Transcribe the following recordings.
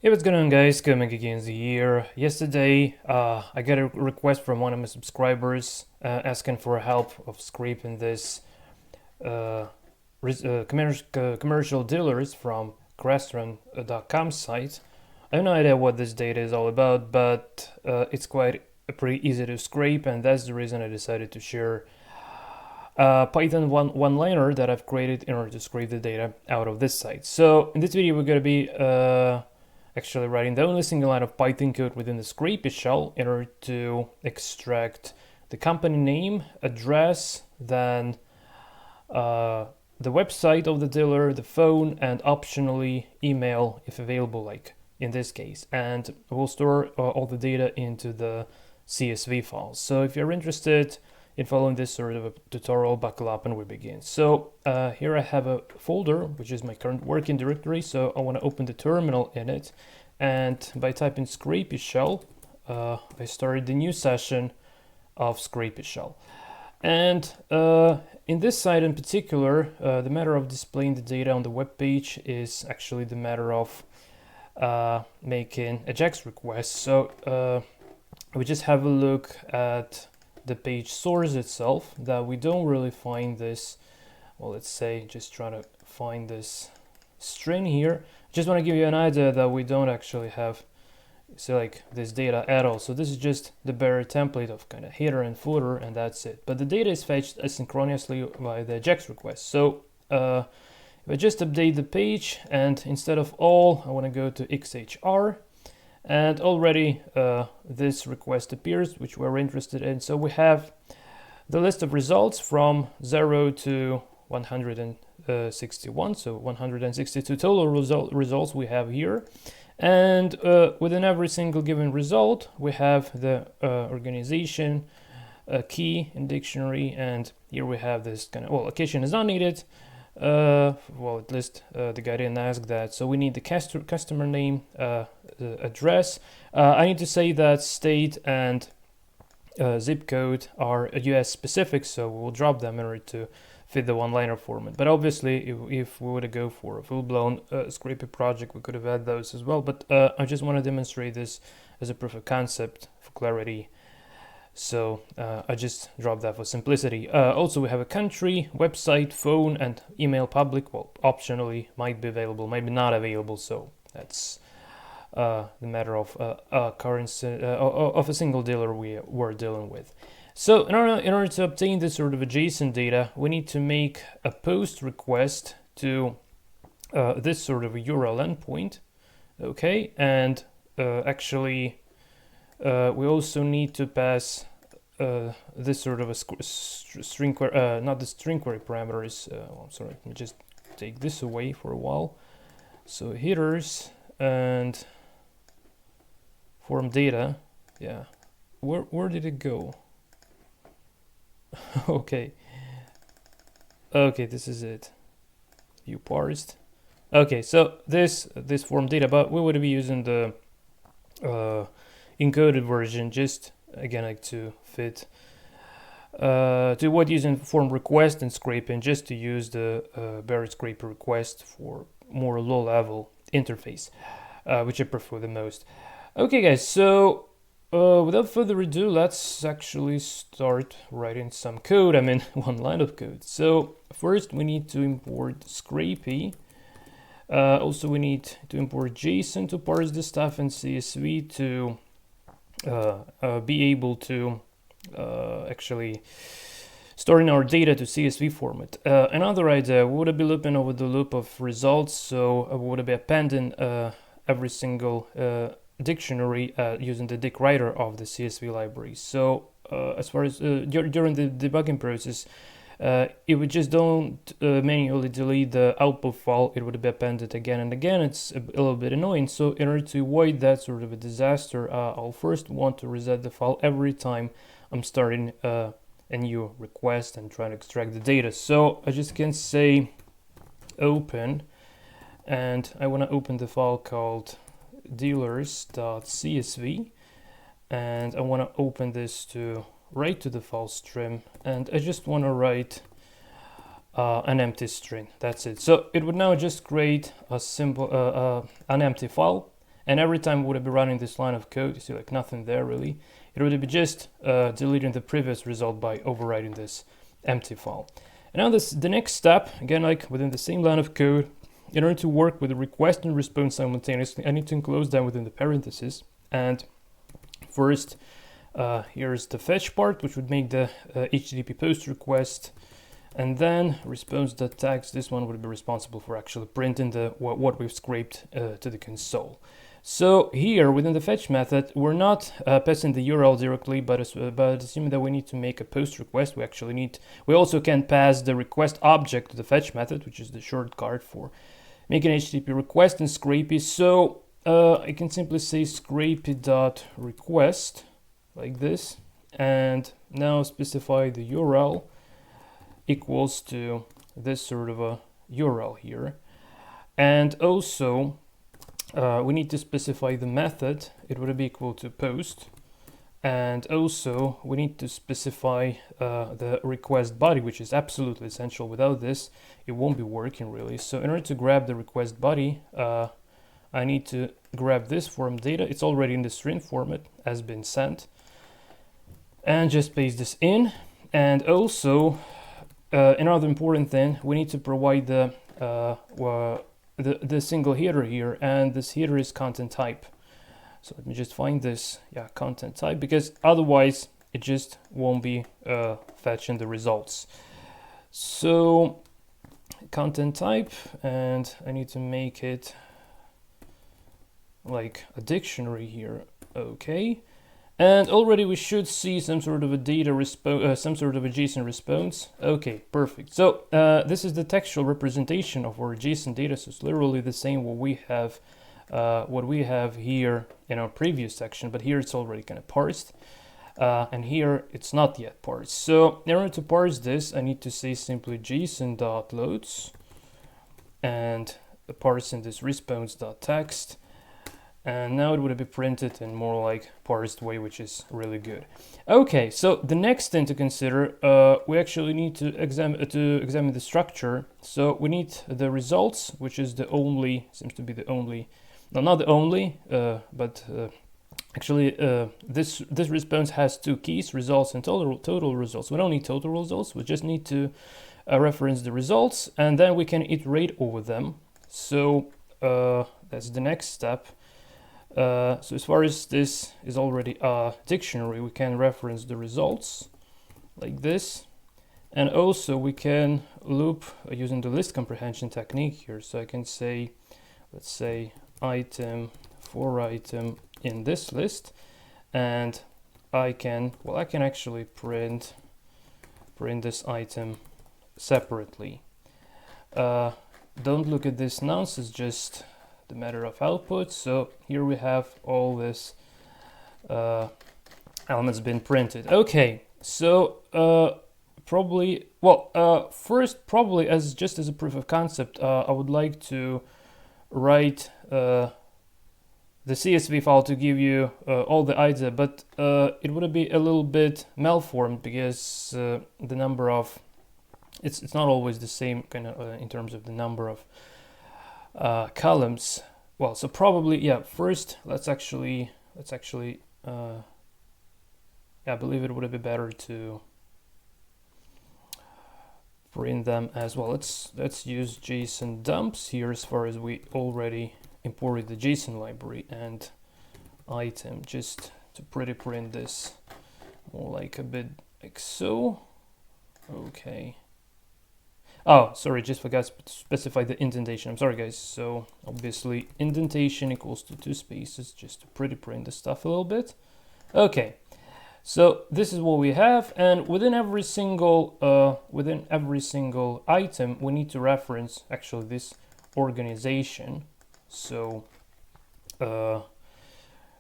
Hey, what's going on, guys? Coming again here. Yesterday, I got a request from one of my subscribers asking for help of scraping this commercial dealers from Crestron.com site. I have no idea what this data is all about, but it's quite pretty easy to scrape, and that's the reason I decided to share Python one-liner that I've created in order to scrape the data out of this site. So in this video, we're going to be actually writing the only single line of Python code within the SCRAPY shell in order to extract the company name, address, then the website of the dealer, the phone, and optionally email if available, like in this case. And we'll store all the data into the CSV files. So if you're interested in following this sort of a tutorial, buckle up and we begin. So here I have a folder, which is my current working directory. So I want to open the terminal in it. And by typing SCRAPY shell, I started the new session of SCRAPY shell. And in this site in particular, the matter of displaying the data on the web page is actually the matter of making a JAX request. So we just have a look at the page source itself, that we don't really find this, well, let's say just try to find this string here. Just want to give you an idea that we don't actually have like this data at all. So this is just the bare template of kind of header and footer, and that's it. But the data is fetched asynchronously by the JAX request. So if I just update the page, and instead of all, I want to go to XHR, and already this request appears, which we're interested in. So we have the list of results from 0 to 161, so 162 total results we have here. And within every single given result, we have the organization key in dictionary, and here we have this kind of, well, location is not needed. Well, at least the guy didn't ask that. So we need the customer name, address. I need to say that state and zip code are US specific, so we'll drop them in order to fit the one-liner format. But obviously, if we were to go for a full-blown SCRAPY project, we could have had those as well. But I just want to demonstrate this as a proof of concept for clarity. So I just dropped that for simplicity. Also, we have a country, website, phone, and email public. Well, optionally might be available, might be not available. So that's the matter of currency of a single dealer we're dealing with. So in order to obtain this sort of a JSON data, we need to make a post request to this sort of a URL endpoint. Okay, and actually. We also need to pass this sort of a string query, not the string query parameters. I'm sorry, let me just take this away for a while. So headers and form data. Yeah, where did it go? Okay, this is it. View parsed. Okay, so this form data, but we would be using the encoded version, just again like to fit to what using form request and scraping, just to use the bare scraper request for more low level interface, which I prefer the most. Okay guys, so without further ado, let's actually start writing some code. I mean one line of code. So first we need to import SCRAPY. Also we need to import JSON to parse the stuff, and CSV to be able to actually storing our data to CSV format. Another idea, we would be looping over the loop of results, so we would be appending every single dictionary using the dic writer of the CSV library. So as far as during the debugging process, if we just don't manually delete the output file, it would be appended again and again. It's a little bit annoying. So in order to avoid that sort of a disaster, I'll first want to reset the file every time I'm starting a new request and trying to extract the data. So I just can say open, and I want to open the file called dealers.csv, and I want to open this to write to the file stream, and I just want to write an empty string. That's it. So it would now just create a simple an empty file, And every time we would be running this line of code, you see like nothing there really. It would be just deleting the previous result by overwriting this empty file. And now the next step, again, like within the same line of code, in order to work with the request and response simultaneously, I need to enclose them within the parentheses. And first, here's the fetch part, which would make the HTTP post request. And then response.text, this one would be responsible for actually printing the what we've scraped to the console. So here within the fetch method, we're not passing the URL directly, but assuming that we need to make a post request, we also can pass the request object to the fetch method, which is the shortcut for making HTTP request in SCRAPY. So I can simply say scrapy.request like this, and now specify the URL equals to this sort of a URL here. And also we need to specify the method. It would be equal to post. And also we need to specify the request body, which is absolutely essential. Without this, it won't be working really. So in order to grab the request body, I need to grab this form data. It's already in the string format, has been sent. And just paste this in. And also, another important thing, we need to provide the single header here, and this header is content type. So let me just find this, content type, because otherwise it just won't be fetching the results. So content type, and I need to make it like a dictionary here. Okay. And already we should see some sort of a some sort of a JSON response. Okay, perfect. So this is the textual representation of our JSON data. So it's literally the same what we have here in our previous section, but here it's already kind of parsed, and here it's not yet parsed. So in order to parse this, I need to say simply JSON.loads and parsing this response.text. And now it would be printed in more like parsed way, which is really good. Okay, so the next thing to consider, we actually need to examine the structure. So we need the results, which is the only, seems to be the only, no, not the only, but actually this response has two keys, results and total results. We don't need total results, we just need to reference the results, and then we can iterate over them. So that's the next step. So as far as this is already a dictionary, we can reference the results like this. And also we can loop using the list comprehension technique here. So I can say, let's say item for item in this list, and I can actually print this item separately. Don't look at this now, this is just the matter of output. So here we have all this elements been printed. Okay, so first probably as a proof of concept, I would like to write the CSV file to give you all the idea, but it would be a little bit malformed because the number of it's not always the same kind of in terms of the number of columns. Well, so probably first let's actually I believe it would be better to print them as well. Let's use JSON dumps here, as far as we already imported the JSON library, and item, just to print this more like a bit like so. Okay. Oh, sorry, just forgot to specify the indentation. I'm sorry, guys. So obviously indentation equals to 2 spaces, just to print the stuff a little bit. Okay, so this is what we have, and within every single item, we need to reference actually this organization. So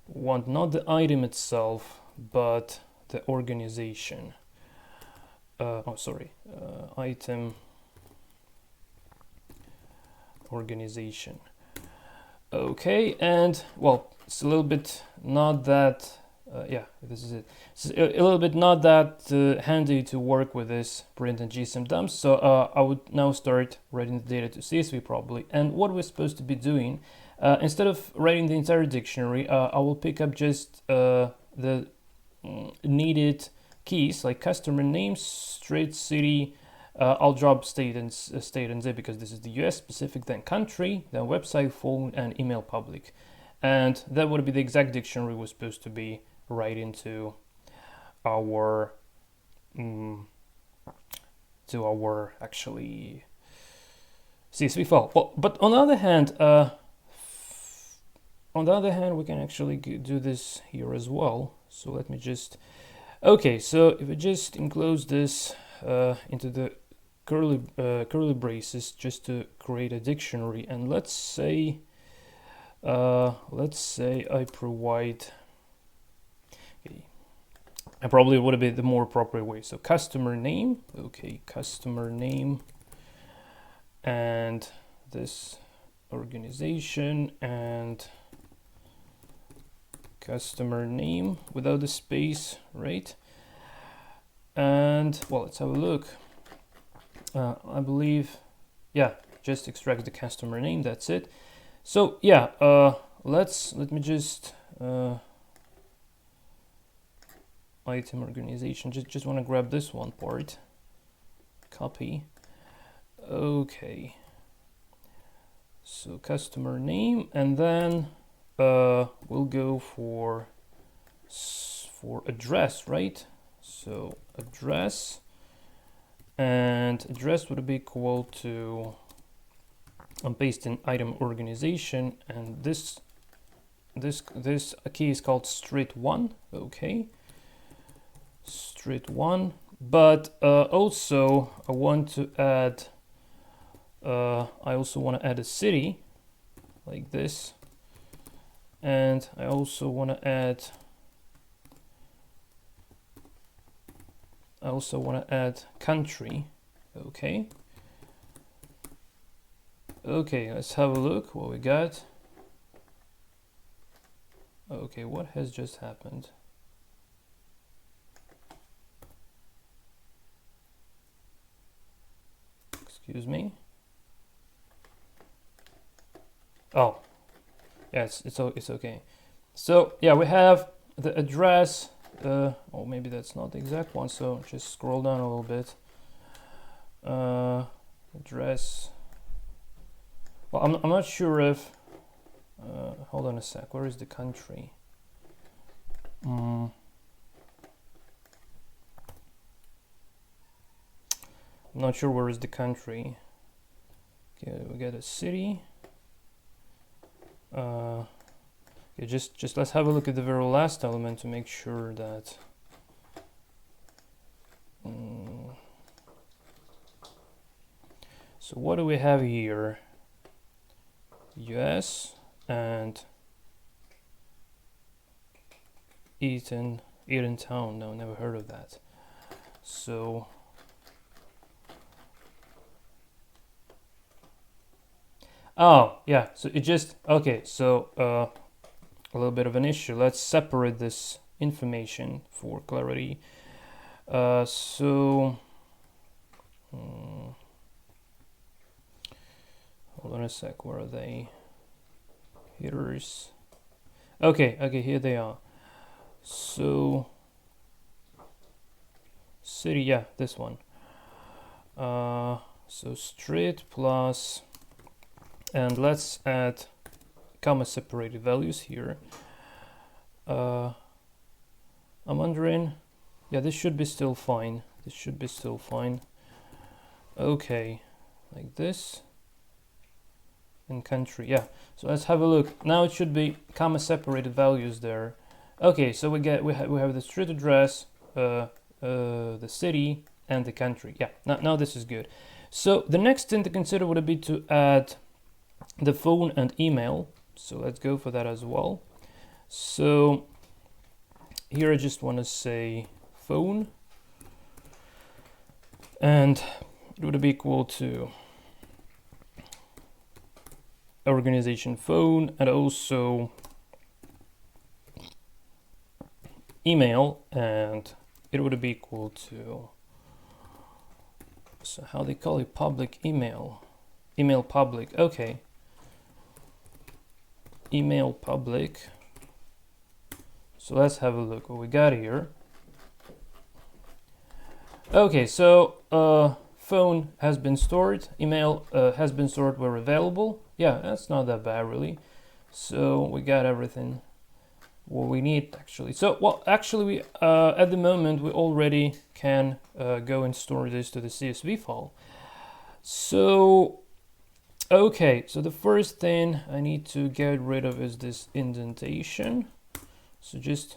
want not the item itself, but the organization. Item organization. Okay, and well, it's a little bit not that this is it. It's a little bit not that handy to work with this print and JSON dumps, so I would now start writing the data to CSV probably. And what we're supposed to be doing, Instead of writing the entire dictionary, I will pick up just the needed keys like customer name, street, city. I'll drop state and Z because this is the US specific, then country, then website, phone, and email public. And that would be the exact dictionary we're supposed to be right into our actually CSV file. Well, but on the other hand, we can actually do this here as well. So let me just, okay, so if we just enclose this into the curly braces just to create a dictionary, and let's say I provide, okay, and probably would be the more appropriate way. So customer name, okay, customer name, and this organization, and customer name without the space, right? And well, let's have a look. I believe, yeah, just extract the customer name, that's it. So yeah, let me just item organization, just want to grab this one part, copy. Okay, so customer name, and then we'll go for address, right? So address, and address would be equal to, I'm pasting item organization, and this key is called street 1. Okay, street 1. But also I want to add, I also want to add a city like this, and I also want to add country. Okay. Okay, let's have a look what we got. Okay, what has just happened? Excuse me. Oh, yeah, it's okay. So yeah, we have the address. Oh, maybe that's not the exact one. So just scroll down a little bit. Address. Well, I'm not sure if. Hold on a sec. Where is the country? I'm not sure where is the country. Okay, we got a city. Okay, just let's have a look at the very last element to make sure that. So what do we have here? US and Eaton Town. No, never heard of that. So oh yeah, so it just, okay, so a little bit of an issue. Let's separate this information for clarity. So hold on a sec, where are they? Headers. Okay, here they are. So city, yeah, this one. So street plus, and let's add comma separated values here. I'm wondering, yeah, this should be still fine. Okay, like this. And country, yeah. So let's have a look. Now it should be comma separated values there. Okay, so we have the street address, the city, and the country. Yeah, now this is good. So the next thing to consider would be to add the phone and email. So let's go for that as well. So here I just want to say phone, and it would be equal to organization phone, and also email, and it would be equal to, so how they call it, public email public. Okay, email public. So let's have a look what we got here. Okay, so phone has been stored, email has been stored where available. Yeah, that's not that bad really. So we got everything what we need actually. So, well, actually we at the moment we already can go and store this to the CSV file. So, okay, so the first thing I need to get rid of is this indentation. So just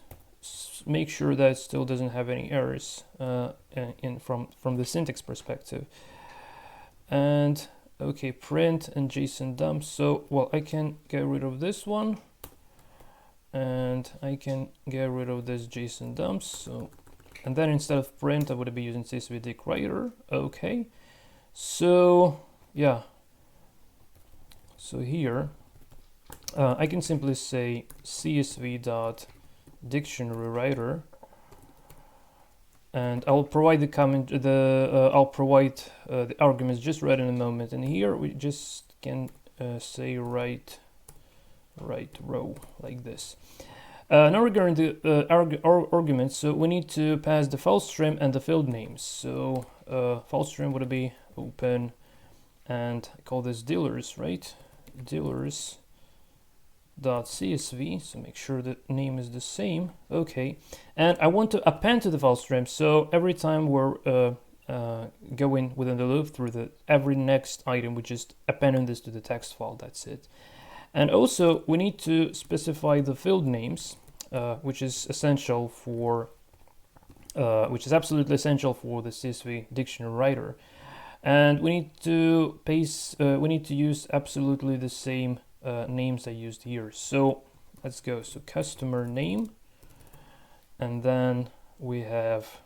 make sure that it still doesn't have any errors from the syntax perspective. And okay, print and JSON dump. So, well, I can get rid of this one, and I can get rid of this JSON dumps. So, and then instead of print, I would be using CSV dict writer. Okay, so yeah. So here, I can simply say CSV dot dictionary writer, and I'll provide the comment. I'll provide the arguments just right in a moment. And here we just can say right row like this. Now regarding the arguments, so we need to pass the file stream and the field names. So file stream would be open, and I call this dealers, right? Dealers dot CSV, so make sure the name is the same. Okay, and I want to append to the file stream, so every time we're going within the loop through the every next item, we just append this to the text file. That's it. And also we need to specify the field names, which is essential for which is absolutely essential for the CSV dictionary writer. And we need to we need to use absolutely the same names I used here. So let's go. So customer name, and then we have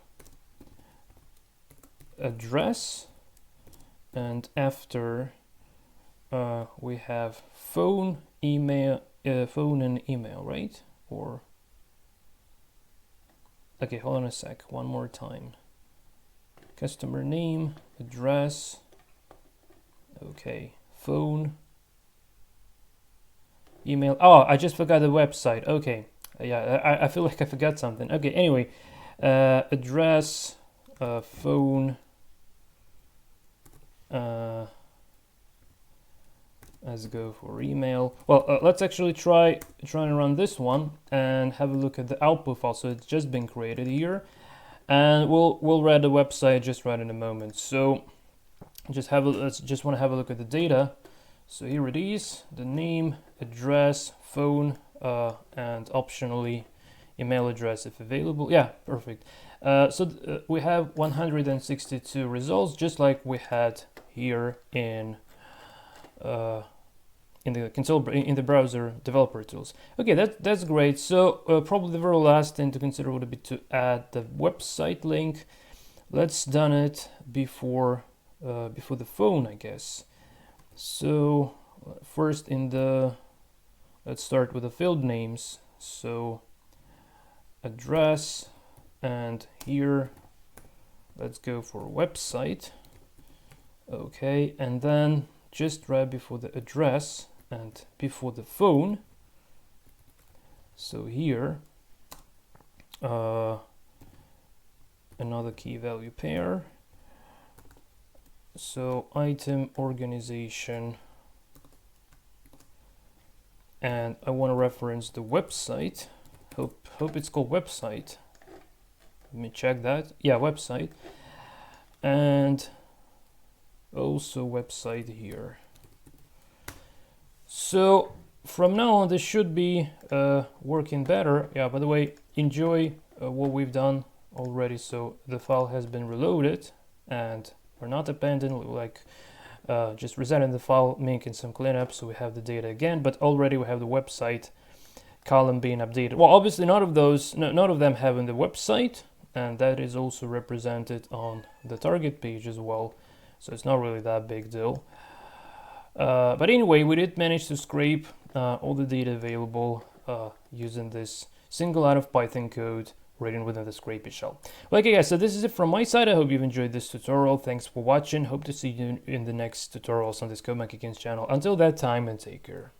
address, and after we have phone, email, phone and email, right? Or okay, hold on a sec. One more time. Customer name, address, okay, phone, email. Oh, I just forgot the website. Okay, yeah, I feel like I forgot something. Okay, anyway, address, phone, let's go for email. Well, let's actually try and run this one and have a look at the output file. So it's just been created here. And we'll read the website just right in a moment. So just want to have a look at the data. So here it is: the name, address, phone, and optionally email address if available. Yeah, perfect. So we have 162 results, just like we had here in the console, in the browser developer tools. Okay, that's great. So probably the very last thing to consider would be to add the website link. Let's done it before the phone, I guess. So first let's start with the field names. So address, and here let's go for website. Okay, and then just right before the address and before the phone. So here another key value pair. So item organization, and I want to reference the website. Hope it's called website. Let me check that. Yeah, website, and also website here. So from now on this should be working better. Yeah, by the way, enjoy what we've done already. So the file has been reloaded, and we're not abandoned, like just resetting the file, making some cleanup, so we have the data again, but already we have the website column being updated. Well, obviously none of them having the website, and that is also represented on the target page as well, so it's not really that big deal. But anyway, we did manage to scrape all the data available using this single out of Python code written within the SCRAPY shell. Well, okay guys, so this is it from my side. I hope you've enjoyed this tutorial. Thanks for watching. Hope to see you in the next tutorials on this Code Monkey Kings channel. Until that time, and take care.